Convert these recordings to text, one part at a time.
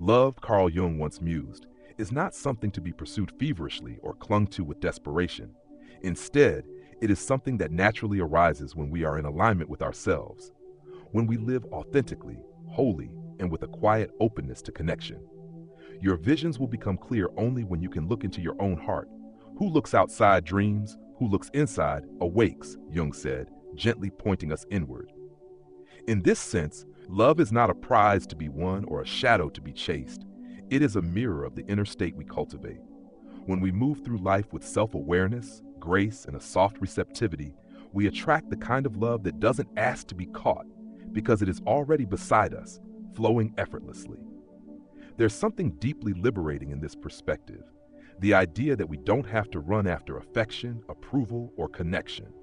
Love, Carl Jung once mused, is not something to be pursued feverishly or clung to with desperation. Instead, it is something that naturally arises when we are in alignment with ourselves, when we live authentically, wholly, and with a quiet openness to connection. Your visions will become clear only when you can look into your own heart. Who looks outside dreams, who looks inside awakes, Jung said, gently pointing us inward. In this sense, love is not a prize to be won or a shadow to be chased. It is a mirror of the inner state we cultivate. When we move through life with self-awareness, grace, and a soft receptivity, we attract the kind of love that doesn't ask to be caught because it is already beside us, flowing effortlessly. There's something deeply liberating in this perspective, the idea that we don't have to run after affection, approval, or connection.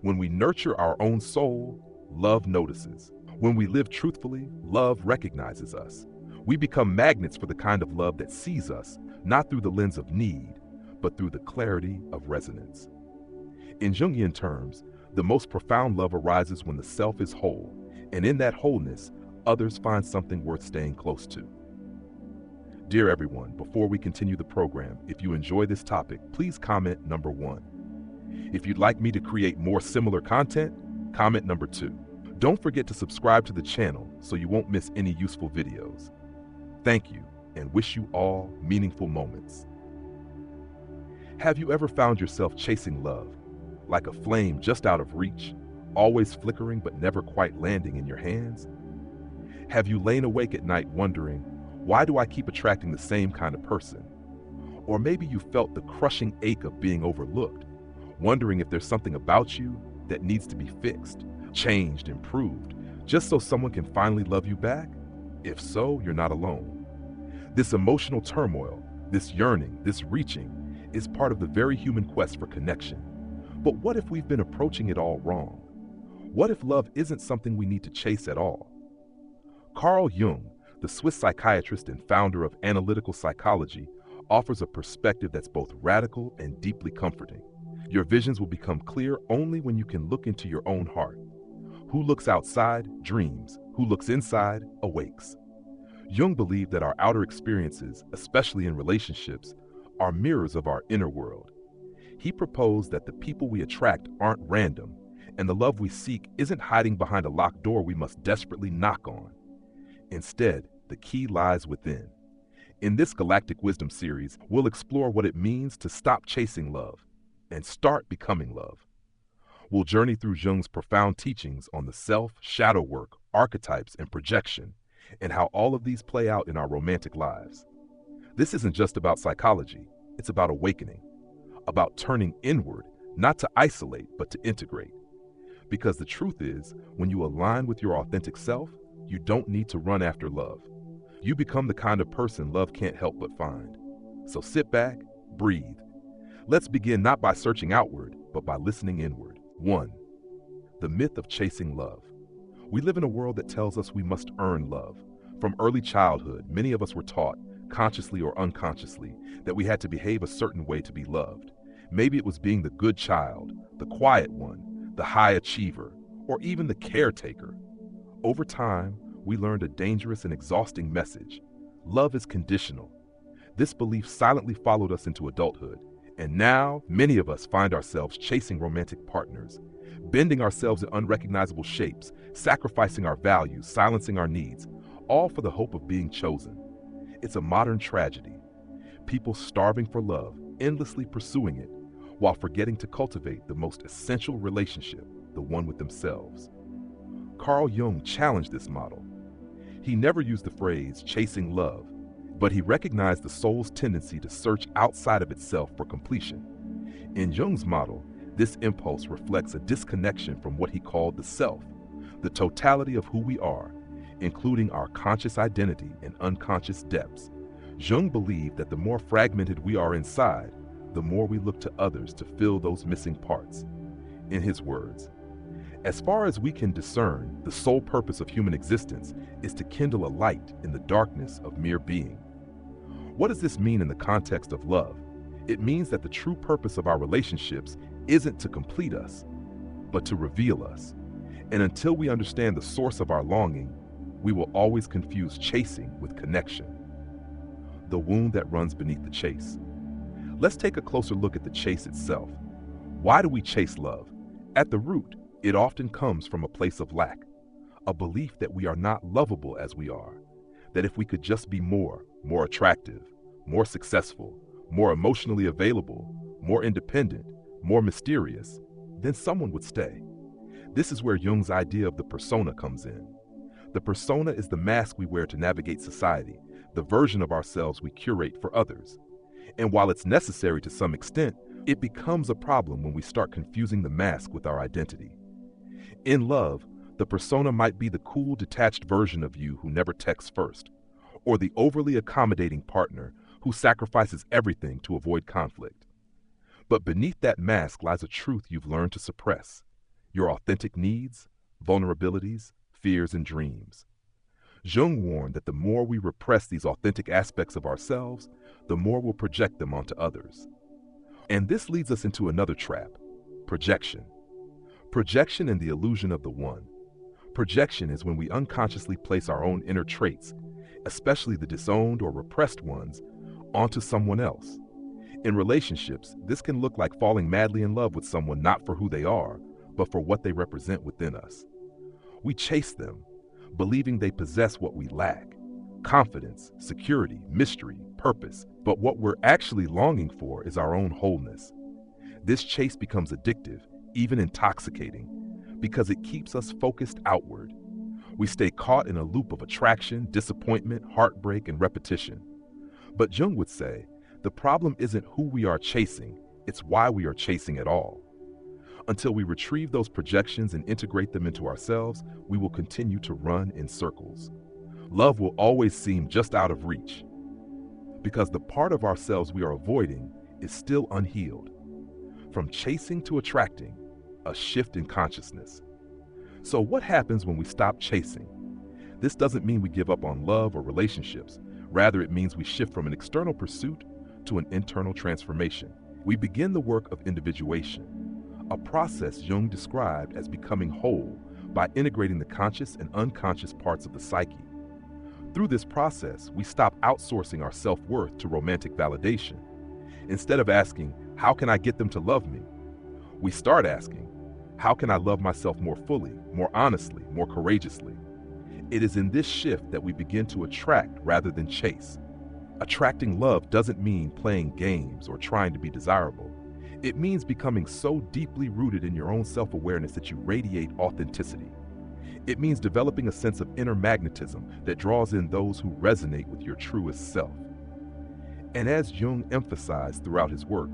When we nurture our own soul, love notices. When we live truthfully, love recognizes us. We become magnets for the kind of love that sees us, not through the lens of need, but through the clarity of resonance. In Jungian terms, the most profound love arises when the self is whole, and in that wholeness, others find something worth staying close to. Dear everyone, before we continue the program, if you enjoy this topic, please comment number 1. If you'd like me to create more similar content, comment number 2. Don't forget to subscribe to the channel so you won't miss any useful videos. Thank you, and wish you all meaningful moments. Have you ever found yourself chasing love, like a flame just out of reach, always flickering but never quite landing in your hands? Have you lain awake at night wondering, why do I keep attracting the same kind of person? Or maybe you felt the crushing ache of being overlooked, wondering if there's something about you that needs to be fixed, changed, improved, just so someone can finally love you back? If so, you're not alone. This emotional turmoil, this yearning, this reaching, is part of the very human quest for connection. But what if we've been approaching it all wrong? What if love isn't something we need to chase at all? Carl Jung, the Swiss psychiatrist and founder of analytical psychology, offers a perspective that's both radical and deeply comforting. Your visions will become clear only when you can look into your own heart. Who looks outside dreams, who looks inside awakes. Jung believed that our outer experiences, especially in relationships, are mirrors of our inner world. He proposed that the people we attract aren't random, and the love we seek isn't hiding behind a locked door we must desperately knock on. Instead, the key lies within. In this Galactic Wisdom series, we'll explore what it means to stop chasing love and start becoming love. We'll journey through Jung's profound teachings on the self, shadow work, archetypes, and projection, and how all of these play out in our romantic lives. This isn't just about psychology, it's about awakening, about turning inward, not to isolate, but to integrate. Because the truth is, when you align with your authentic self, you don't need to run after love. You become the kind of person love can't help but find. So sit back, breathe. Let's begin not by searching outward, but by listening inward. 1. The myth of chasing love. We live in a world that tells us we must earn love. From early childhood, many of us were taught, consciously or unconsciously, that we had to behave a certain way to be loved. Maybe it was being the good child, the quiet one, the high achiever, or even the caretaker. Over time, we learned a dangerous and exhausting message. Love is conditional. This belief silently followed us into adulthood, and now many of us find ourselves chasing romantic partners, bending ourselves in unrecognizable shapes, sacrificing our values, silencing our needs, all for the hope of being chosen. It's a modern tragedy. People starving for love, endlessly pursuing it, while forgetting to cultivate the most essential relationship, the one with themselves. Carl Jung challenged this model. He never used the phrase chasing love, but he recognized the soul's tendency to search outside of itself for completion. In Jung's model, this impulse reflects a disconnection from what he called the self, the totality of who we are, including our conscious identity and unconscious depths. Jung believed that the more fragmented we are inside, the more we look to others to fill those missing parts. In his words, as far as we can discern, the sole purpose of human existence is to kindle a light in the darkness of mere being. What does this mean in the context of love? It means that the true purpose of our relationships isn't to complete us, but to reveal us. And until we understand the source of our longing, we will always confuse chasing with connection. the wound that runs beneath the chase. Let's take a closer look at the chase itself. Why do we chase love? At the root, it often comes from a place of lack, a belief that we are not lovable as we are, that if we could just be more attractive, more successful, more emotionally available, more independent, more mysterious, then someone would stay. This is where Jung's idea of the persona comes in. The persona is the mask we wear to navigate society, the version of ourselves we curate for others. And while it's necessary to some extent, it becomes a problem when we start confusing the mask with our identity. In love, the persona might be the cool, detached version of you who never texts first, or the overly accommodating partner who sacrifices everything to avoid conflict. But beneath that mask lies a truth you've learned to suppress: your authentic needs, vulnerabilities, fears, and dreams. Jung warned that the more we repress these authentic aspects of ourselves, the more we'll project them onto others. And this leads us into another trap: projection. Projection and the illusion of the one. Projection is when we unconsciously place our own inner traits, especially the disowned or repressed ones, onto someone else. In relationships, this can look like falling madly in love with someone not for who they are, but for what they represent within us. We chase them, believing they possess what we lack: confidence, security, mystery, purpose. But what we're actually longing for is our own wholeness. This chase becomes addictive, even intoxicating, because it keeps us focused outward. We stay caught in a loop of attraction, disappointment, heartbreak, and repetition. But Jung would say, the problem isn't who we are chasing, it's why we are chasing at all. Until we retrieve those projections and integrate them into ourselves, we will continue to run in circles. Love will always seem just out of reach, because the part of ourselves we are avoiding is still unhealed. From chasing to attracting, a shift in consciousness. So what happens when we stop chasing? This doesn't mean we give up on love or relationships. Rather, it means we shift from an external pursuit to an internal transformation. We begin the work of individuation, a process Jung described as becoming whole by integrating the conscious and unconscious parts of the psyche. Through this process, we stop outsourcing our self-worth to romantic validation. Instead of asking, how can I get them to love me? We start asking, how can I love myself more fully, more honestly, more courageously? It is in this shift that we begin to attract rather than chase. Attracting love doesn't mean playing games or trying to be desirable. It means becoming so deeply rooted in your own self-awareness that you radiate authenticity. It means developing a sense of inner magnetism that draws in those who resonate with your truest self. And as Jung emphasized throughout his work,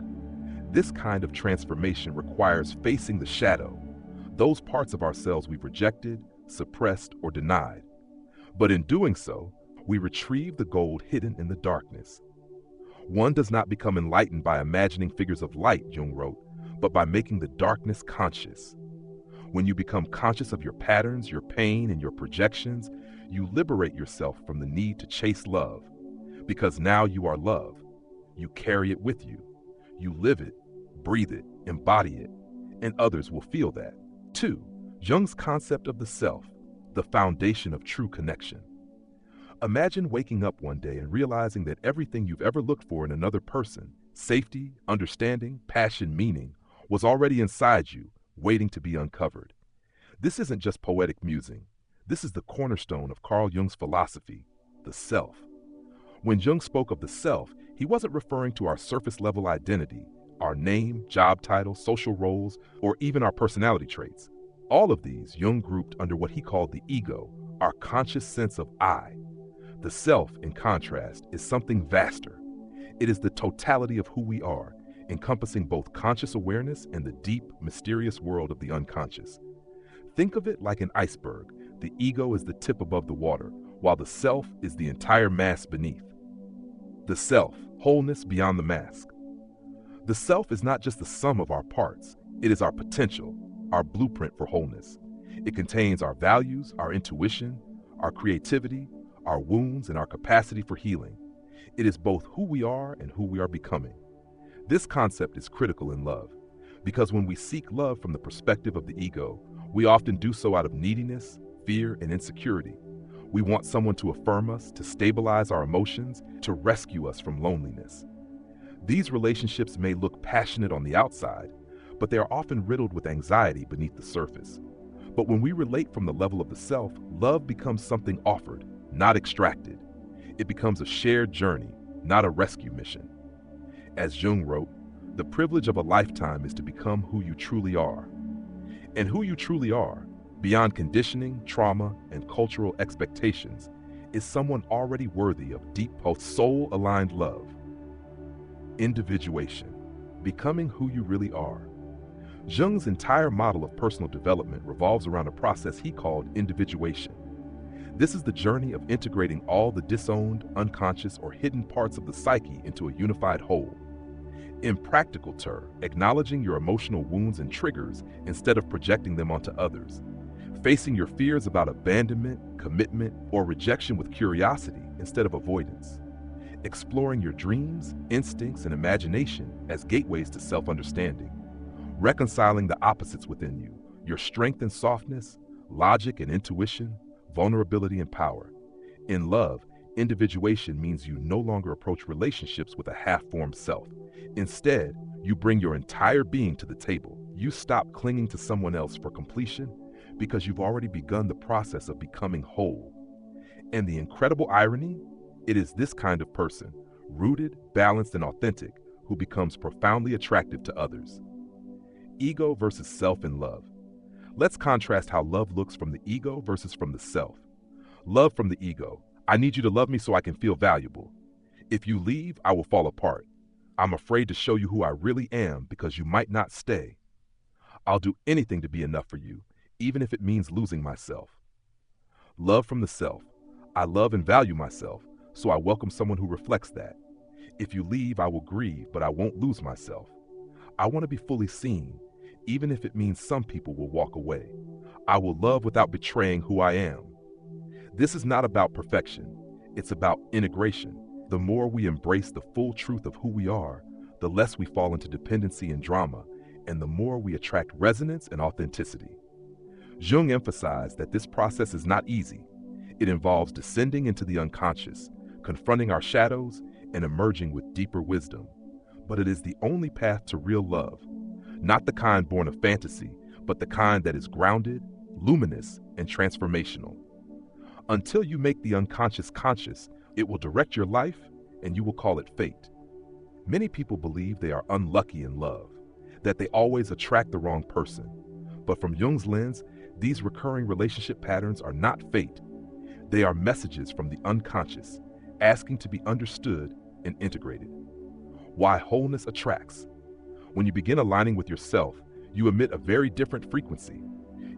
this kind of transformation requires facing the shadow, those parts of ourselves we've rejected, suppressed, or denied. But in doing so, we retrieve the gold hidden in the darkness. One does not become enlightened by imagining figures of light, Jung wrote, but by making the darkness conscious. When you become conscious of your patterns, your pain, and your projections, you liberate yourself from the need to chase love. Because now you are love. You carry it with you. You live it, breathe it, embody it, and others will feel that. 2. Jung's concept of the self, the foundation of true connection. Imagine waking up one day and realizing that everything you've ever looked for in another person, safety, understanding, passion, meaning, was already inside you, waiting to be uncovered. This isn't just poetic musing. This is the cornerstone of Carl Jung's philosophy, the self. When Jung spoke of the self, he wasn't referring to our surface-level identity, our name, job title, social roles, or even our personality traits. All of these Jung grouped under what he called the ego, our conscious sense of I. The self, in contrast, is something vaster. It is the totality of who we are, encompassing both conscious awareness and the deep, mysterious world of the unconscious. Think of it like an iceberg. The ego is the tip above the water, while the self is the entire mass beneath. The self, wholeness beyond the mask. The self is not just the sum of our parts. It is our potential, our blueprint for wholeness. It contains our values, our intuition, our creativity, our wounds, and our capacity for healing. It is both who we are and who we are becoming. This concept is critical in love, because when we seek love from the perspective of the ego, we often do so out of neediness, fear, and insecurity. We want someone to affirm us, to stabilize our emotions, to rescue us from loneliness. These relationships may look passionate on the outside, but they are often riddled with anxiety beneath the surface. But when we relate from the level of the self, love becomes something offered, not extracted. It becomes a shared journey, not a rescue mission. As Jung wrote, the privilege of a lifetime is to become who you truly are. And who you truly are, beyond conditioning, trauma, and cultural expectations, is someone already worthy of deep, soul-aligned love. Individuation, becoming who you really are. Jung's entire model of personal development revolves around a process he called individuation. This is the journey of integrating all the disowned, unconscious, or hidden parts of the psyche into a unified whole. In practical terms, acknowledging your emotional wounds and triggers instead of projecting them onto others. Facing your fears about abandonment, commitment, or rejection with curiosity instead of avoidance. Exploring your dreams, instincts, and imagination as gateways to self-understanding. Reconciling the opposites within you, your strength and softness, logic and intuition, vulnerability and power. In love, individuation means you no longer approach relationships with a half-formed self. Instead, you bring your entire being to the table. You stop clinging to someone else for completion because you've already begun the process of becoming whole. And the incredible irony? It is this kind of person, rooted, balanced, and authentic, who becomes profoundly attractive to others. Ego versus self in love. Let's contrast how love looks from the ego versus from the self. Love from the ego. I need you to love me so I can feel valuable. If you leave, I will fall apart. I'm afraid to show you who I really am because you might not stay. I'll do anything to be enough for you, even if it means losing myself. Love from the self. I love and value myself, so I welcome someone who reflects that. If you leave, I will grieve, but I won't lose myself. I want to be fully seen, even if it means some people will walk away. I will love without betraying who I am. This is not about perfection. It's about integration. The more we embrace the full truth of who we are, the less we fall into dependency and drama, and the more we attract resonance and authenticity. Jung emphasized that this process is not easy. It involves descending into the unconscious, confronting our shadows, and emerging with deeper wisdom. But it is the only path to real love, not the kind born of fantasy, but the kind that is grounded, luminous, and transformational. Until you make the unconscious conscious, it will direct your life, and you will call it fate. Many people believe they are unlucky in love, that they always attract the wrong person. But from Jung's lens, these recurring relationship patterns are not fate. They are messages from the unconscious, asking to be understood and integrated. Why wholeness attracts. When you begin aligning with yourself, you emit a very different frequency.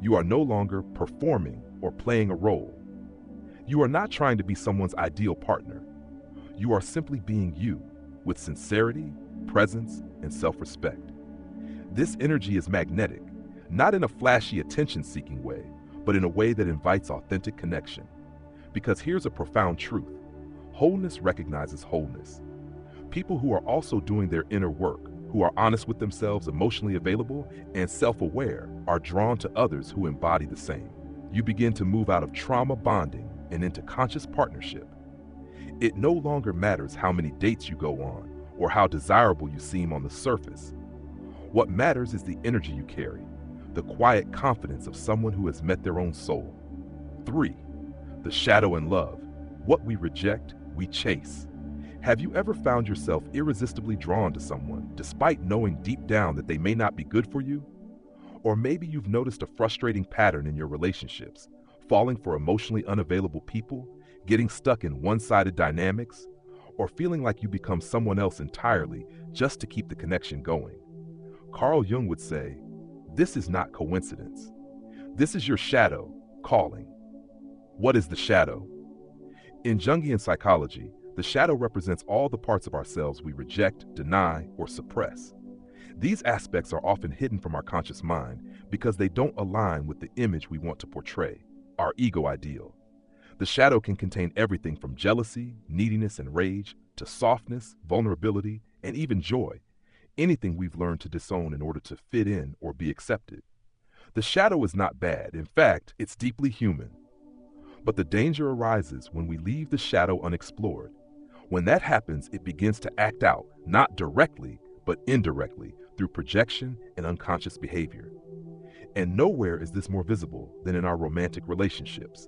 You are no longer performing or playing a role. You are not trying to be someone's ideal partner. You are simply being you, with sincerity, presence, and self-respect. This energy is magnetic, not in a flashy attention-seeking way, but in a way that invites authentic connection. Because here's a profound truth. Wholeness recognizes wholeness. People who are also doing their inner work, who are honest with themselves, emotionally available, and self-aware, are drawn to others who embody the same. You begin to move out of trauma bonding and into conscious partnership. It no longer matters how many dates you go on or how desirable you seem on the surface. What matters is the energy you carry, the quiet confidence of someone who has met their own soul. 3. The shadow in love. What we reject, we chase. Have you ever found yourself irresistibly drawn to someone, despite knowing deep down that they may not be good for you? Or maybe you've noticed a frustrating pattern in your relationships, falling for emotionally unavailable people, getting stuck in one-sided dynamics, or feeling like you become someone else entirely just to keep the connection going. Carl Jung would say, this is not coincidence. This is your shadow calling. What is the shadow? In Jungian psychology, the shadow represents all the parts of ourselves we reject, deny, or suppress. These aspects are often hidden from our conscious mind because they don't align with the image we want to portray, our ego ideal. The shadow can contain everything from jealousy, neediness, and rage, to softness, vulnerability, and even joy, anything we've learned to disown in order to fit in or be accepted. The shadow is not bad. In fact, it's deeply human. But the danger arises when we leave the shadow unexplored. When that happens, it begins to act out, not directly, but indirectly, through projection and unconscious behavior. And nowhere is this more visible than in our romantic relationships.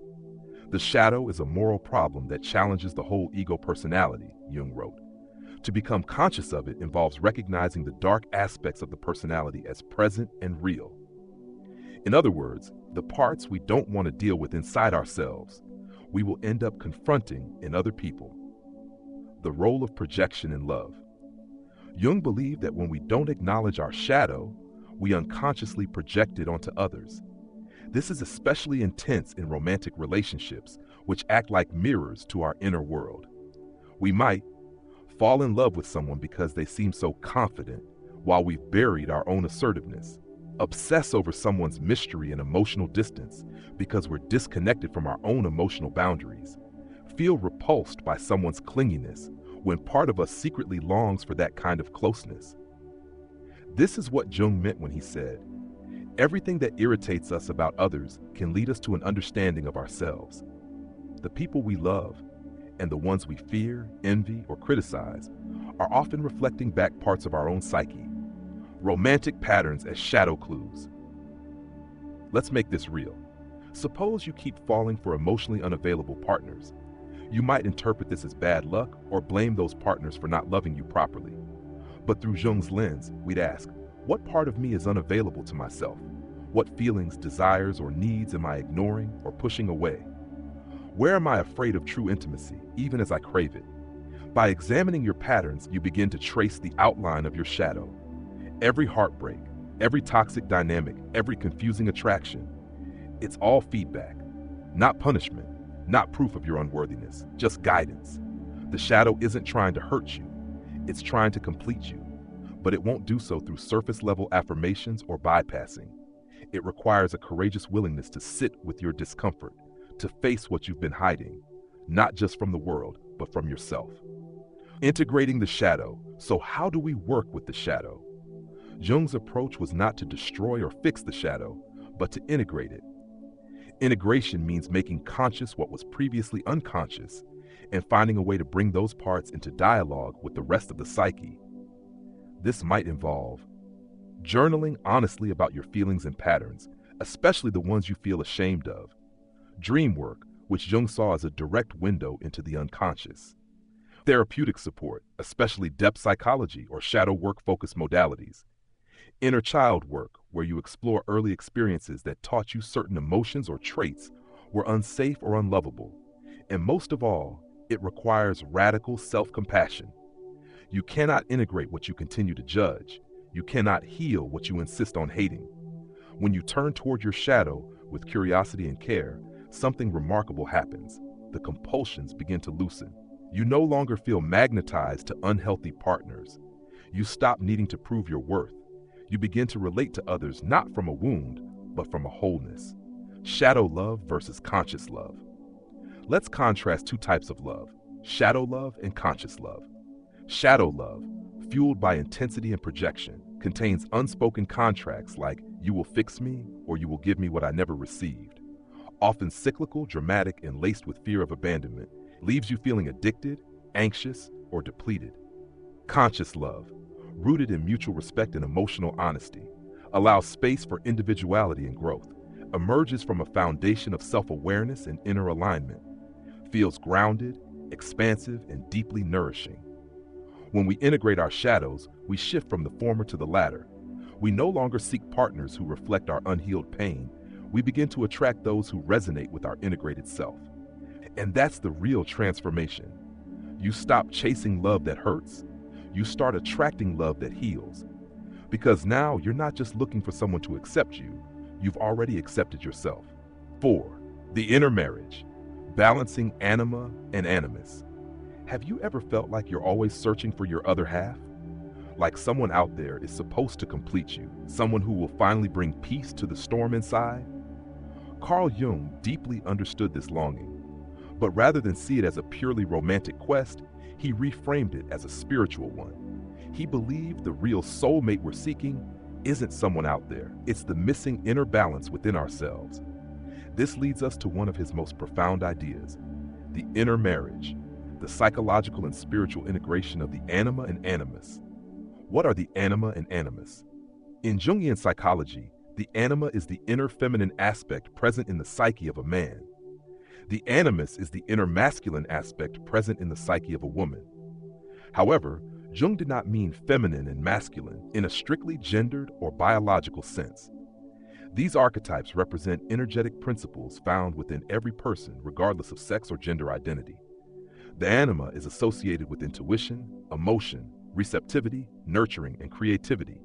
The shadow is a moral problem that challenges the whole ego personality, Jung wrote. To become conscious of it involves recognizing the dark aspects of the personality as present and real. In other words, the parts we don't want to deal with inside ourselves, we will end up confronting in other people. The role of projection in love. Jung believed that when we don't acknowledge our shadow, we unconsciously project it onto others. This is especially intense in romantic relationships, which act like mirrors to our inner world. We might fall in love with someone because they seem so confident while we've buried our own assertiveness, obsess over someone's mystery and emotional distance because we're disconnected from our own emotional boundaries, feel repulsed by someone's clinginess when part of us secretly longs for that kind of closeness. This is what Jung meant when he said, everything that irritates us about others can lead us to an understanding of ourselves. The people we love, and the ones we fear, envy, or criticize, are often reflecting back parts of our own psyche. Romantic patterns as shadow clues. Let's make this real. Suppose you keep falling for emotionally unavailable partners. You might interpret this as bad luck or blame those partners for not loving you properly. But through Jung's lens, we'd ask, what part of me is unavailable to myself? What feelings, desires, or needs am I ignoring or pushing away? Where am I afraid of true intimacy, even as I crave it? By examining your patterns, you begin to trace the outline of your shadow. Every heartbreak, every toxic dynamic, every confusing attraction, it's all feedback, not punishment, not proof of your unworthiness, just guidance. The shadow isn't trying to hurt you, it's trying to complete you, but it won't do so through surface-level affirmations or bypassing. It requires a courageous willingness to sit with your discomfort, to face what you've been hiding, not just from the world, but from yourself. Integrating the shadow. So how do we work with the shadow? Jung's approach was not to destroy or fix the shadow, but to integrate it. Integration means making conscious what was previously unconscious and finding a way to bring those parts into dialogue with the rest of the psyche. This might involve journaling honestly about your feelings and patterns, especially the ones you feel ashamed of. Dream work, which Jung saw as a direct window into the unconscious. Therapeutic support, especially depth psychology or shadow work-focused modalities. Inner child work, where you explore early experiences that taught you certain emotions or traits were unsafe or unlovable. And most of all, it requires radical self-compassion. You cannot integrate what you continue to judge. You cannot heal what you insist on hating. When you turn toward your shadow with curiosity and care, something remarkable happens. The compulsions begin to loosen. You no longer feel magnetized to unhealthy partners. You stop needing to prove your worth. You begin to relate to others not from a wound, but from a wholeness. Shadow love versus conscious love. Let's contrast two types of love, shadow love and conscious love. Shadow love, fueled by intensity and projection, contains unspoken contracts like, you will fix me or you will give me what I never received. Often cyclical, dramatic, and laced with fear of abandonment, leaves you feeling addicted, anxious, or depleted. Conscious love, rooted in mutual respect and emotional honesty, allows space for individuality and growth, emerges from a foundation of self-awareness and inner alignment, feels grounded, expansive, and deeply nourishing. When we integrate our shadows, we shift from the former to the latter. We no longer seek partners who reflect our unhealed pain. We begin to attract those who resonate with our integrated self. And that's the real transformation. You stop chasing love that hurts. You start attracting love that heals. Because now you're not just looking for someone to accept you, you've already accepted yourself. 4. The inner marriage, balancing anima and animus. Have you ever felt like you're always searching for your other half? Like someone out there is supposed to complete you, someone who will finally bring peace to the storm inside? Carl Jung deeply understood this longing. But rather than see it as a purely romantic quest, he reframed it as a spiritual one. He believed the real soulmate we're seeking isn't someone out there. It's the missing inner balance within ourselves. This leads us to one of his most profound ideas, the inner marriage, the psychological and spiritual integration of the anima and animus. What are the anima and animus? In Jungian psychology, the anima is the inner feminine aspect present in the psyche of a man. The animus is the inner masculine aspect present in the psyche of a woman. However, Jung did not mean feminine and masculine in a strictly gendered or biological sense. These archetypes represent energetic principles found within every person, regardless of sex or gender identity. The anima is associated with intuition, emotion, receptivity, nurturing, and creativity.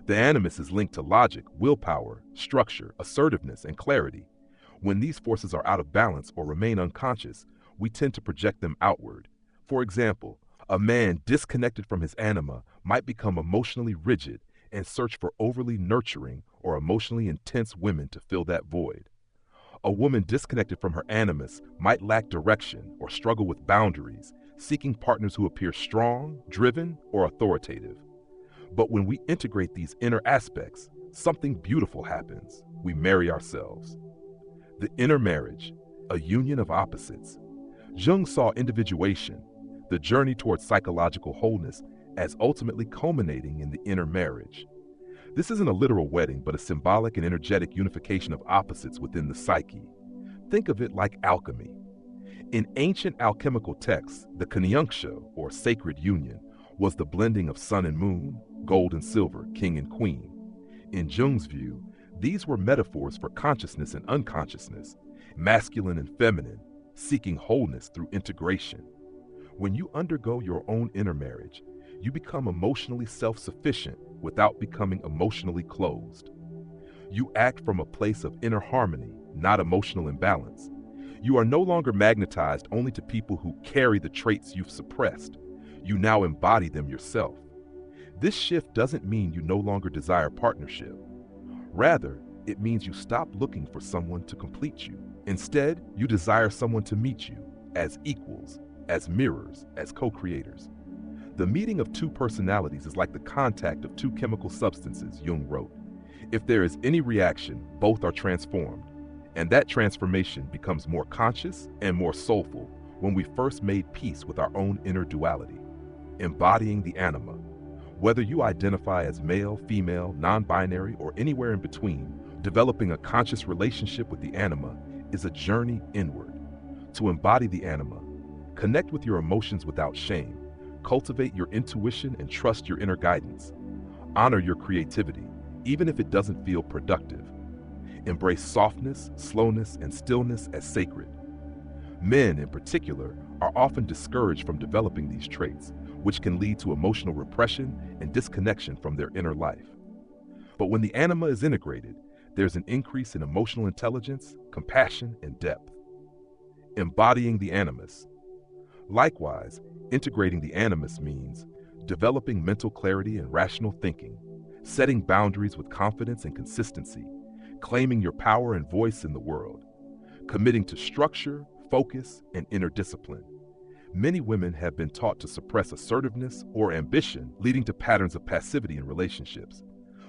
The animus is linked to logic, willpower, structure, assertiveness, and clarity. When these forces are out of balance or remain unconscious, we tend to project them outward. For example, a man disconnected from his anima might become emotionally rigid and search for overly nurturing or emotionally intense women to fill that void. A woman disconnected from her animus might lack direction or struggle with boundaries, seeking partners who appear strong, driven, or authoritative. But when we integrate these inner aspects, something beautiful happens. We marry ourselves. The inner marriage, a union of opposites. Jung saw individuation, the journey towards psychological wholeness, as ultimately culminating in the inner marriage. This isn't a literal wedding, but a symbolic and energetic unification of opposites within the psyche. Think of it like alchemy. In ancient alchemical texts, the conjunction, or sacred union, was the blending of sun and moon, gold and silver, king and queen. In Jung's view, these were metaphors for consciousness and unconsciousness, masculine and feminine, seeking wholeness through integration. When you undergo your own inner marriage, you become emotionally self-sufficient without becoming emotionally closed. You act from a place of inner harmony, not emotional imbalance. You are no longer magnetized only to people who carry the traits you've suppressed. You now embody them yourself. This shift doesn't mean you no longer desire partnership. Rather, it means you stop looking for someone to complete you. Instead, you desire someone to meet you as equals, as mirrors, as co-creators. The meeting of two personalities is like the contact of two chemical substances, Jung wrote. If there is any reaction, both are transformed, and that transformation becomes more conscious and more soulful when we first made peace with our own inner duality, embodying the anima. Whether you identify as male, female, non-binary, or anywhere in between, developing a conscious relationship with the anima is a journey inward. To embody the anima, connect with your emotions without shame, cultivate your intuition and trust your inner guidance. Honor your creativity, even if it doesn't feel productive. Embrace softness, slowness, and stillness as sacred. Men, in particular, are often discouraged from developing these traits, which can lead to emotional repression and disconnection from their inner life. But when the anima is integrated, there's an increase in emotional intelligence, compassion, and depth. Embodying the animus. Likewise, integrating the animus means developing mental clarity and rational thinking, setting boundaries with confidence and consistency, claiming your power and voice in the world, committing to structure, focus, and inner discipline. Many women have been taught to suppress assertiveness or ambition, leading to patterns of passivity in relationships.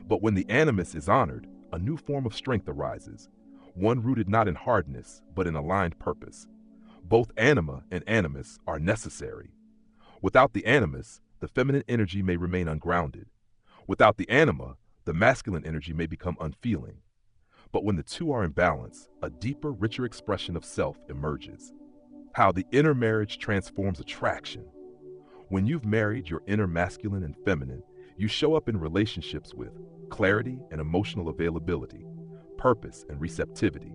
But when the animus is honored, a new form of strength arises, one rooted not in hardness, but in aligned purpose. Both anima and animus are necessary. Without the animus, the feminine energy may remain ungrounded. Without the anima, the masculine energy may become unfeeling. But when the two are in balance, a deeper, richer expression of self emerges. How the inner marriage transforms attraction. When you've married your inner masculine and feminine, you show up in relationships with clarity and emotional availability, purpose and receptivity,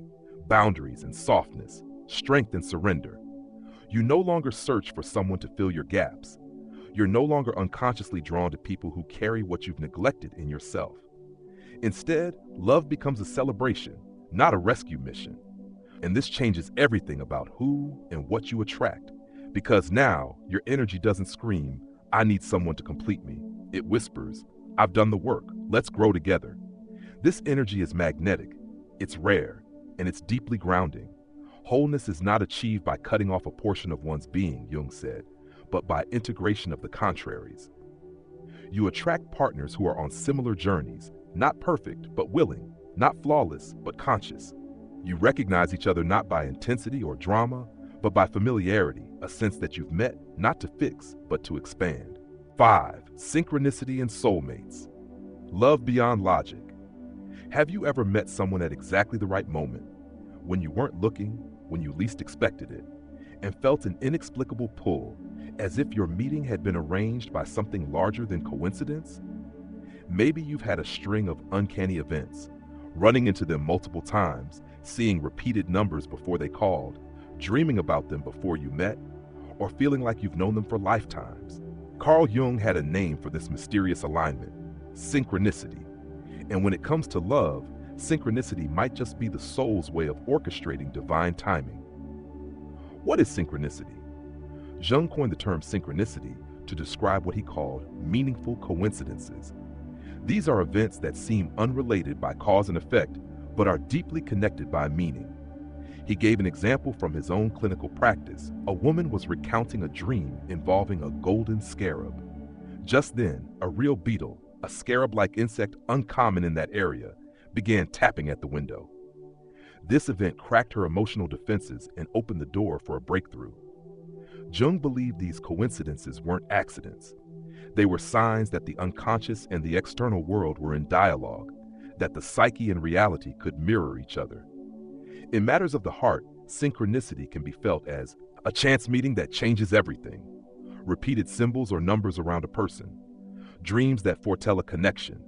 boundaries and softness, strength and surrender. You no longer search for someone to fill your gaps. You're no longer unconsciously drawn to people who carry what you've neglected in yourself. Instead, love becomes a celebration, not a rescue mission. And this changes everything about who and what you attract, because now your energy doesn't scream, "I need someone to complete me." It whispers, "I've done the work, let's grow together." This energy is magnetic, it's rare, and it's deeply grounding. Wholeness is not achieved by cutting off a portion of one's being, Jung said, but by integration of the contraries. You attract partners who are on similar journeys, not perfect, but willing, not flawless, but conscious. You recognize each other not by intensity or drama, but by familiarity, a sense that you've met not to fix, but to expand. 5. Synchronicity and soulmates. Love beyond logic. Have you ever met someone at exactly the right moment, when you weren't looking, when you least expected it, and felt an inexplicable pull, as if your meeting had been arranged by something larger than coincidence? Maybe you've had a string of uncanny events, running into them multiple times, seeing repeated numbers before they called, dreaming about them before you met, or feeling like you've known them for lifetimes. Carl Jung had a name for this mysterious alignment: synchronicity. And when it comes to love, synchronicity might just be the soul's way of orchestrating divine timing. What is synchronicity? Jung coined the term synchronicity to describe what he called meaningful coincidences. These are events that seem unrelated by cause and effect, but are deeply connected by meaning. He gave an example from his own clinical practice. A woman was recounting a dream involving a golden scarab. Just then, a real beetle, a scarab-like insect uncommon in that area, began tapping at the window. This event cracked her emotional defenses and opened the door for a breakthrough. Jung believed these coincidences weren't accidents. They were signs that the unconscious and the external world were in dialogue, that the psyche and reality could mirror each other. In matters of the heart, synchronicity can be felt as a chance meeting that changes everything, repeated symbols or numbers around a person, dreams that foretell a connection,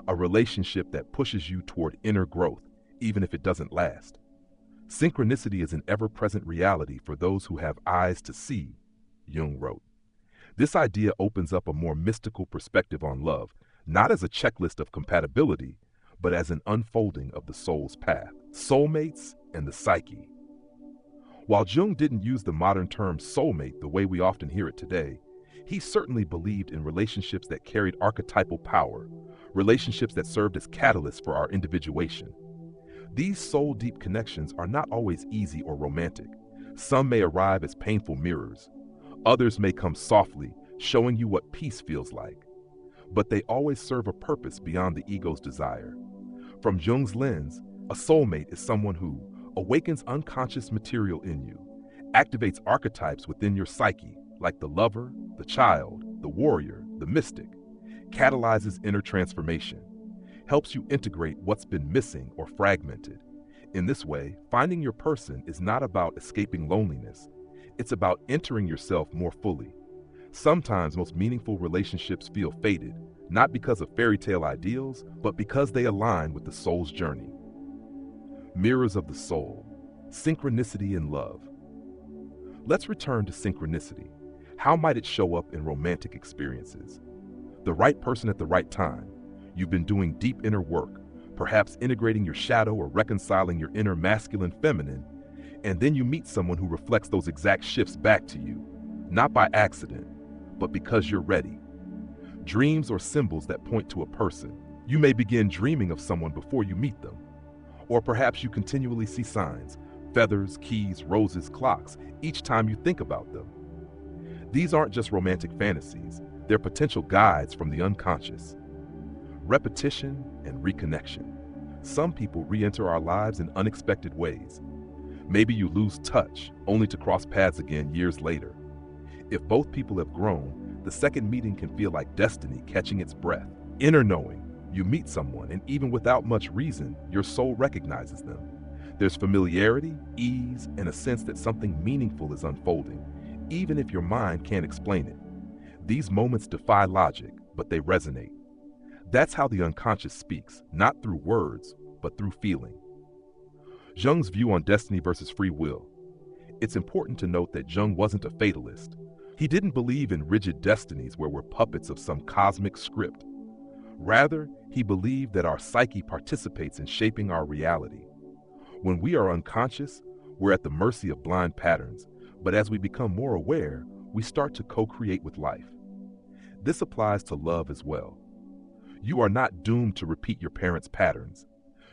a relationship that pushes you toward inner growth, even if it doesn't last. Synchronicity is an ever-present reality for those who have eyes to see, Jung wrote. This idea opens up a more mystical perspective on love, not as a checklist of compatibility, but as an unfolding of the soul's path. Soulmates and the psyche. While Jung didn't use the modern term soulmate the way we often hear it today, he certainly believed in relationships that carried archetypal power, relationships that served as catalysts for our individuation. These soul-deep connections are not always easy or romantic. Some may arrive as painful mirrors. Others may come softly, showing you what peace feels like. But they always serve a purpose beyond the ego's desire. From Jung's lens, a soulmate is someone who awakens unconscious material in you, activates archetypes within your psyche, like the lover, the child, the warrior, the mystic, catalyzes inner transformation, helps you integrate what's been missing or fragmented. In this way, finding your person is not about escaping loneliness. It's about entering yourself more fully. Sometimes most meaningful relationships feel fated, not because of fairy tale ideals, but because they align with the soul's journey. Mirrors of the soul, synchronicity in love. Let's return to synchronicity. How might it show up in romantic experiences? The right person at the right time. You've been doing deep inner work, perhaps integrating your shadow or reconciling your inner masculine feminine, and then you meet someone who reflects those exact shifts back to you, not by accident, but because you're ready. Dreams or symbols that point to a person. You may begin dreaming of someone before you meet them. Or perhaps you continually see signs, feathers, keys, roses, clocks, each time you think about them. These aren't just romantic fantasies, they're potential guides from the unconscious. Repetition and reconnection. Some people re-enter our lives in unexpected ways. Maybe you lose touch, only to cross paths again years later. If both people have grown, the second meeting can feel like destiny catching its breath. Inner knowing. You meet someone, and even without much reason, your soul recognizes them. There's familiarity, ease, and a sense that something meaningful is unfolding, even if your mind can't explain it. These moments defy logic, but they resonate. That's how the unconscious speaks, not through words, but through feeling. Jung's view on destiny versus free will. It's important to note that Jung wasn't a fatalist. He didn't believe in rigid destinies where we're puppets of some cosmic script. Rather, he believed that our psyche participates in shaping our reality. When we are unconscious, we're at the mercy of blind patterns, but as we become more aware, we start to co-create with life. This applies to love as well. You are not doomed to repeat your parents' patterns.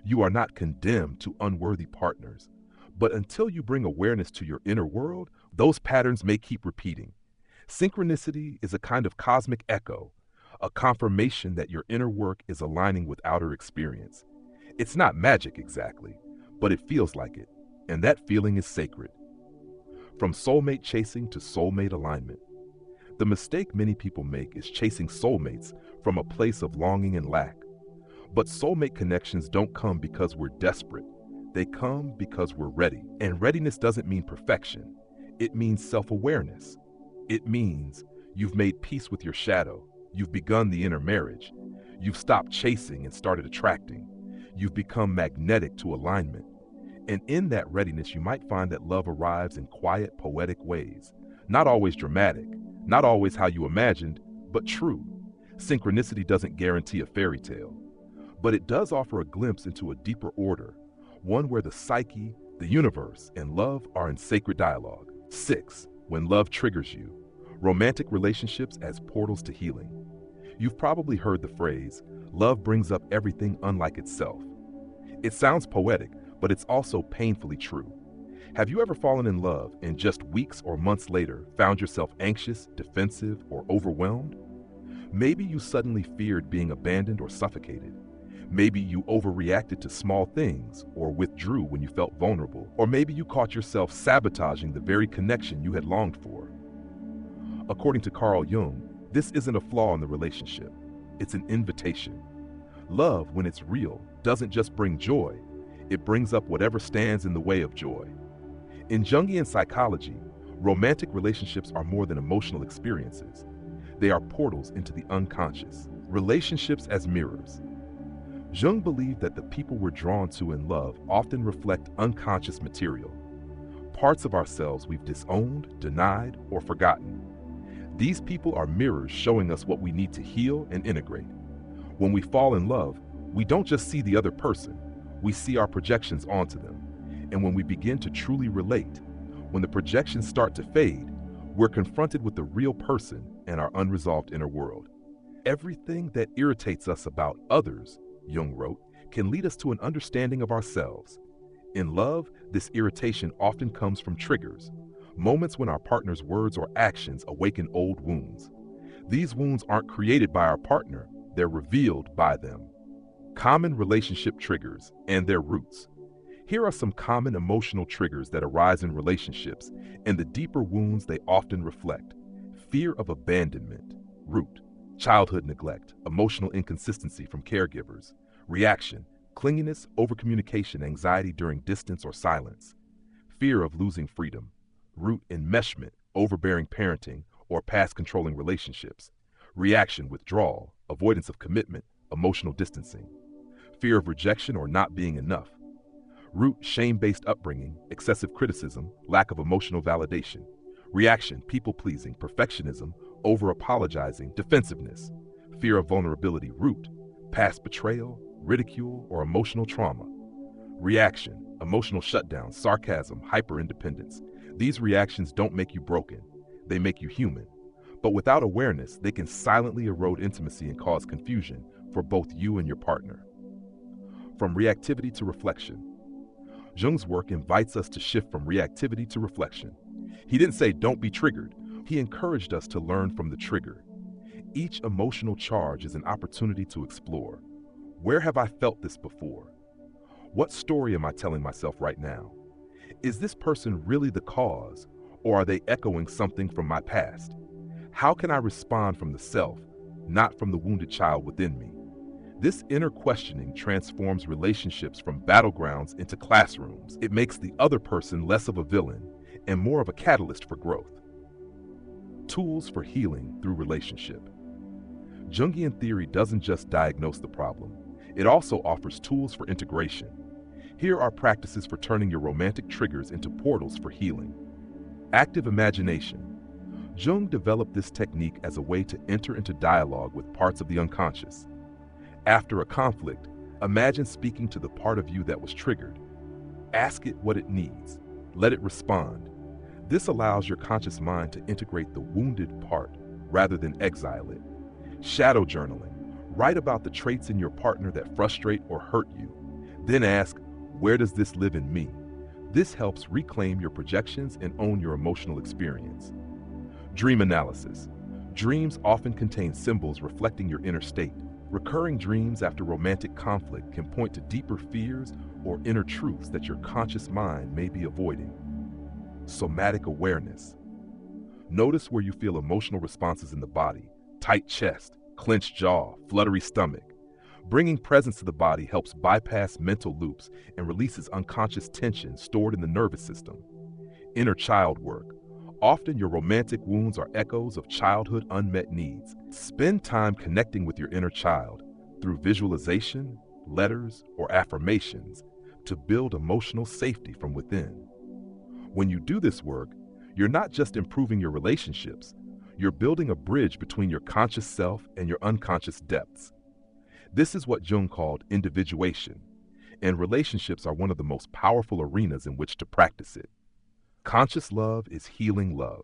You are not condemned to unworthy partners. But until you bring awareness to your inner world, those patterns may keep repeating. Synchronicity is a kind of cosmic echo, a confirmation that your inner work is aligning with outer experience. It's not magic exactly, but it feels like it, and that feeling is sacred. From soulmate chasing to soulmate alignment. The mistake many people make is chasing soulmates from a place of longing and lack. But soulmate connections don't come because we're desperate. They come because we're ready. And readiness doesn't mean perfection. It means self-awareness. It means you've made peace with your shadow. You've begun the inner marriage. You've stopped chasing and started attracting. You've become magnetic to alignment. And in that readiness, you might find that love arrives in quiet, poetic ways. Not always dramatic, not always how you imagined, but true. Synchronicity doesn't guarantee a fairy tale, but it does offer a glimpse into a deeper order, one where the psyche, the universe, and love are in sacred dialogue. 6. When love triggers you. Romantic relationships as portals to healing. You've probably heard the phrase, love brings up everything unlike itself. It sounds poetic, but it's also painfully true. Have you ever fallen in love and just weeks or months later found yourself anxious, defensive, or overwhelmed? Maybe you suddenly feared being abandoned or suffocated. Maybe you overreacted to small things or withdrew when you felt vulnerable. Or maybe you caught yourself sabotaging the very connection you had longed for. According to Carl Jung, this isn't a flaw in the relationship. It's an invitation. Love, when it's real, doesn't just bring joy. It brings up whatever stands in the way of joy. In Jungian psychology, romantic relationships are more than emotional experiences. They are portals into the unconscious. Relationships as mirrors. Jung believed that the people we're drawn to in love often reflect unconscious material, parts of ourselves we've disowned, denied, or forgotten. These people are mirrors showing us what we need to heal and integrate. When we fall in love, we don't just see the other person, we see our projections onto them. And when we begin to truly relate, when the projections start to fade, we're confronted with the real person and our unresolved inner world. Everything that irritates us about others, Jung wrote, can lead us to an understanding of ourselves. In love, this irritation often comes from triggers, moments when our partner's words or actions awaken old wounds. These wounds aren't created by our partner, they're revealed by them. Common relationship triggers and their roots. Here are some common emotional triggers that arise in relationships and the deeper wounds they often reflect. Fear of abandonment, root. Childhood neglect, emotional inconsistency from caregivers. Reaction, clinginess, overcommunication, anxiety during distance or silence. Fear of losing freedom, root enmeshment, overbearing parenting, or past controlling relationships. Reaction, withdrawal, avoidance of commitment, emotional distancing. Fear of rejection or not being enough. Root, shame-based upbringing, excessive criticism, lack of emotional validation. Reaction, people-pleasing, perfectionism, over-apologizing, defensiveness. Fear of vulnerability. Root, past betrayal, ridicule, or emotional trauma. Reaction, emotional shutdown, sarcasm, hyper-independence. These reactions don't make you broken, they make you human. But without awareness, they can silently erode intimacy and cause confusion for both you and your partner. From reactivity to reflection. Jung's work invites us to shift from reactivity to reflection. He didn't say don't be triggered. He encouraged us to learn from the trigger. Each emotional charge is an opportunity to explore. Where have I felt this before? What story am I telling myself right now? Is this person really the cause, or are they echoing something from my past? How can I respond from the self, not from the wounded child within me? This inner questioning transforms relationships from battlegrounds into classrooms. It makes the other person less of a villain and more of a catalyst for growth. Tools for healing through relationship. Jungian theory doesn't just diagnose the problem, it also offers tools for integration. Here are practices for turning your romantic triggers into portals for healing. Active imagination. Jung developed this technique as a way to enter into dialogue with parts of the unconscious. After a conflict, imagine speaking to the part of you that was triggered. Ask it what it needs. Let it respond. This allows your conscious mind to integrate the wounded part rather than exile it. Shadow journaling. Write about the traits in your partner that frustrate or hurt you. Then ask, where does this live in me? This helps reclaim your projections and own your emotional experience. Dream analysis. Dreams often contain symbols reflecting your inner state. Recurring dreams after romantic conflict can point to deeper fears or inner truths that your conscious mind may be avoiding. Somatic awareness. Notice where you feel emotional responses in the body: tight chest, clenched jaw, fluttery stomach. Bringing presence to the body helps bypass mental loops and releases unconscious tension stored in the nervous system. Inner child work. Often your romantic wounds are echoes of childhood unmet needs. Spend time connecting with your inner child through visualization, letters, or affirmations to build emotional safety from within. When you do this work, you're not just improving your relationships, you're building a bridge between your conscious self and your unconscious depths. This is what Jung called individuation, and relationships are one of the most powerful arenas in which to practice it. Conscious love is healing love.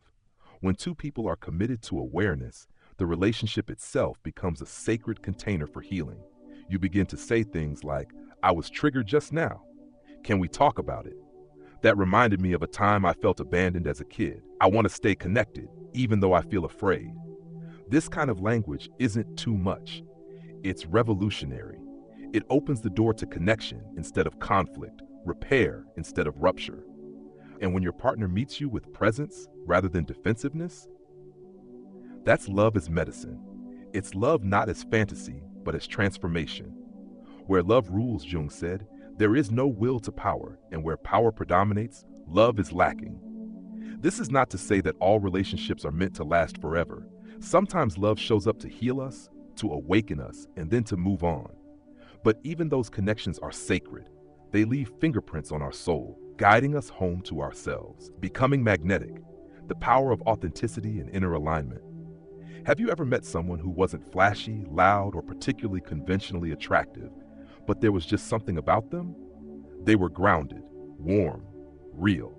When two people are committed to awareness, the relationship itself becomes a sacred container for healing. You begin to say things like, "I was triggered just now. Can we talk about it? That reminded me of a time I felt abandoned as a kid. I want to stay connected, even though I feel afraid." This kind of language isn't too much. It's revolutionary. It opens the door to connection instead of conflict, repair instead of rupture. And when your partner meets you with presence rather than defensiveness, that's love as medicine. It's love not as fantasy, but as transformation. Where love rules, Jung said, there is no will to power, and where power predominates, love is lacking. This is not to say that all relationships are meant to last forever. Sometimes love shows up to heal us, to awaken us, and then to move on. But even those connections are sacred. They leave fingerprints on our soul, guiding us home to ourselves. Becoming magnetic, the power of authenticity and inner alignment. Have you ever met someone who wasn't flashy, loud, or particularly conventionally attractive, but there was just something about them? They were grounded, warm, real.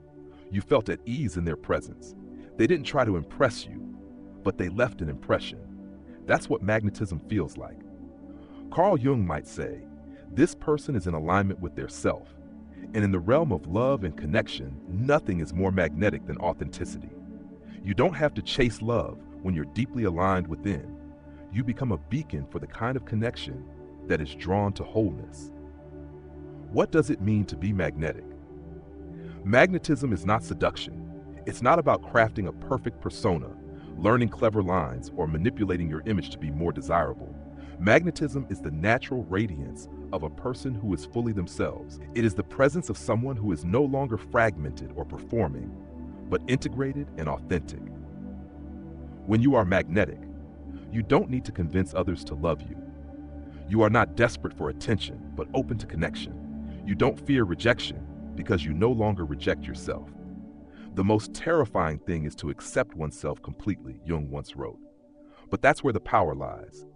You felt at ease in their presence. They didn't try to impress you, but they left an impression. That's what magnetism feels like. Carl Jung might say, this person is in alignment with their self. And in the realm of love and connection, nothing is more magnetic than authenticity. You don't have to chase love when you're deeply aligned within. You become a beacon for the kind of connection that is drawn to wholeness. What does it mean to be magnetic? Magnetism is not seduction. It's not about crafting a perfect persona, learning clever lines, or manipulating your image to be more desirable. Magnetism is the natural radiance of a person who is fully themselves. It is the presence of someone who is no longer fragmented or performing, but integrated and authentic. When you are magnetic, you don't need to convince others to love you. You are not desperate for attention, but open to connection. You don't fear rejection because you no longer reject yourself. The most terrifying thing is to accept oneself completely, Jung once wrote. But that's where the power lies.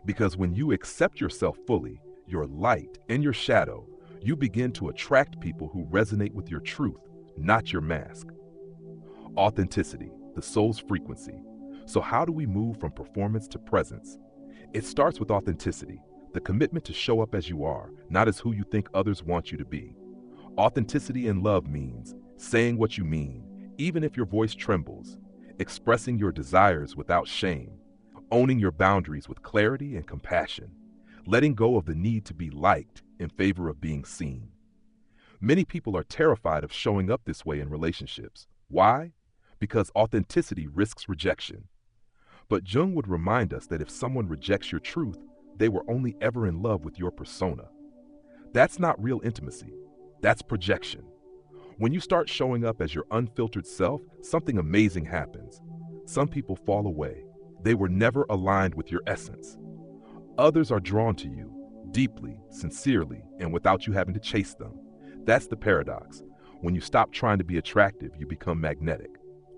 Because when you accept yourself fully, your light and your shadow, you begin to attract people who resonate with your truth, not your mask. Authenticity, the soul's frequency. So how do we move from performance to presence? It starts with authenticity, the commitment to show up as you are, not as who you think others want you to be. Authenticity in love means saying what you mean, even if your voice trembles, expressing your desires without shame, owning your boundaries with clarity and compassion, letting go of the need to be liked in favor of being seen. Many people are terrified of showing up this way in relationships. Why? Because authenticity risks rejection. But Jung would remind us that if someone rejects your truth, they were only ever in love with your persona. That's not real intimacy. That's projection. When you start showing up as your unfiltered self, something amazing happens. Some people fall away. They were never aligned with your essence. Others are drawn to you, deeply, sincerely, and without you having to chase them. That's the paradox. When you stop trying to be attractive, you become magnetic.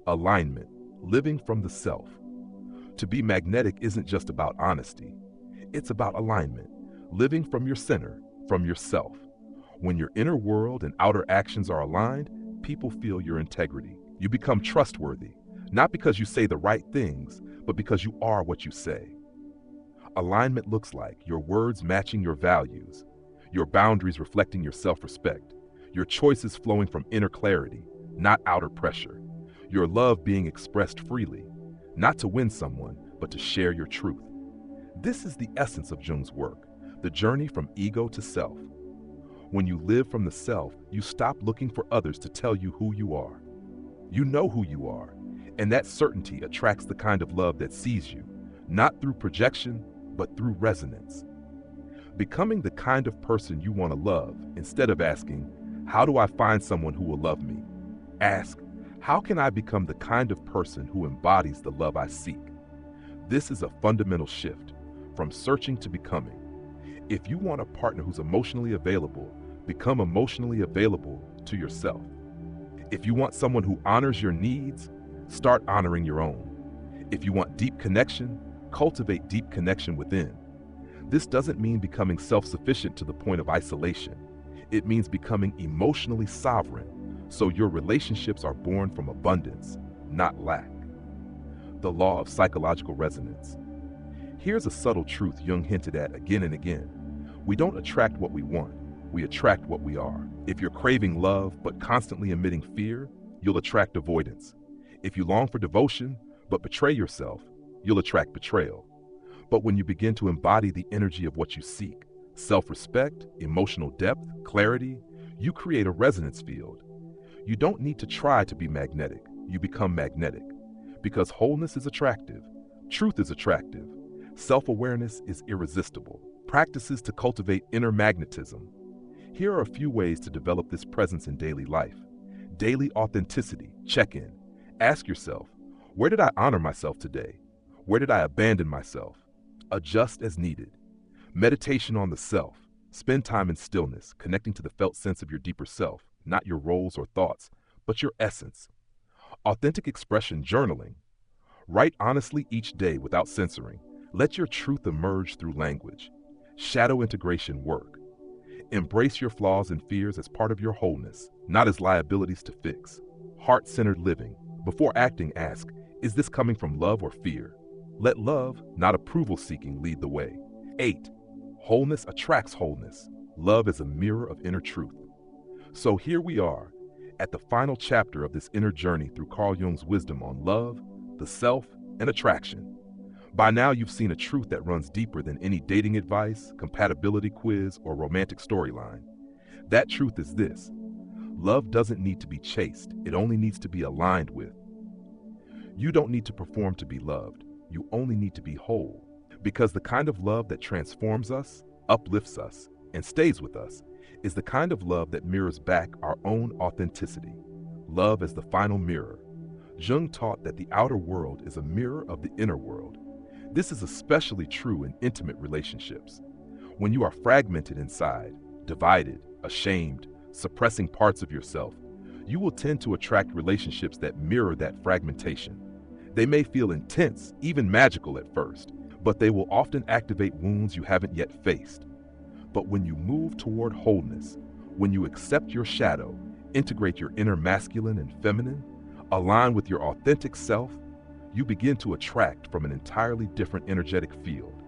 Alignment, living from the self. To be magnetic isn't just about honesty. It's about alignment, living from your center, from yourself. When your inner world and outer actions are aligned, people feel your integrity. You become trustworthy, not because you say the right things, but because you are what you say. Alignment looks like your words matching your values, your boundaries reflecting your self-respect, your choices flowing from inner clarity, not outer pressure, your love being expressed freely, not to win someone, but to share your truth. This is the essence of Jung's work, the journey from ego to self. When you live from the self, you stop looking for others to tell you who you are. You know who you are, and that certainty attracts the kind of love that sees you, not through projection, but through resonance. Becoming the kind of person you want to love, instead of asking, how do I find someone who will love me? Ask, how can I become the kind of person who embodies the love I seek? This is a fundamental shift, from searching to becoming. If you want a partner who's emotionally available, become emotionally available to yourself. If you want someone who honors your needs, start honoring your own. If you want deep connection, cultivate deep connection within. This doesn't mean becoming self-sufficient to the point of isolation. It means becoming emotionally sovereign, so your relationships are born from abundance, not lack. The law of psychological resonance. Here's a subtle truth Jung hinted at again and again. We don't attract what we want, we attract what we are. If you're craving love but constantly emitting fear, you'll attract avoidance. If you long for devotion but betray yourself, you'll attract betrayal. But when you begin to embody the energy of what you seek, self-respect, emotional depth, clarity, you create a resonance field. You don't need to try to be magnetic, you become magnetic. Because wholeness is attractive, truth is attractive, self-awareness is irresistible. Practices to cultivate inner magnetism. Here are a few ways to develop this presence in daily life. Daily authenticity, check-in. Ask yourself, where did I honor myself today? Where did I abandon myself? Adjust as needed. Meditation on the self. Spend time in stillness, connecting to the felt sense of your deeper self, not your roles or thoughts, but your essence. Authentic expression, journaling. Write honestly each day without censoring. Let your truth emerge through language. Shadow integration work. Embrace your flaws and fears as part of your wholeness, not as liabilities to fix. Heart-centered living. Before acting, ask, is this coming from love or fear? Let love, not approval-seeking, lead the way. 8. Wholeness attracts wholeness. Love is a mirror of inner truth. So here we are, at the final chapter of this inner journey through Carl Jung's wisdom on love, the self, and attraction. By now you've seen a truth that runs deeper than any dating advice, compatibility quiz, or romantic storyline. That truth is this: love doesn't need to be chased, it only needs to be aligned with. You don't need to perform to be loved, you only need to be whole. Because the kind of love that transforms us, uplifts us, and stays with us is the kind of love that mirrors back our own authenticity. Love as the final mirror. Jung taught that the outer world is a mirror of the inner world. This is especially true in intimate relationships. When you are fragmented inside, divided, ashamed, suppressing parts of yourself, you will tend to attract relationships that mirror that fragmentation. They may feel intense, even magical at first, but they will often activate wounds you haven't yet faced. But when you move toward wholeness, when you accept your shadow, integrate your inner masculine and feminine, align with your authentic self, you begin to attract from an entirely different energetic field.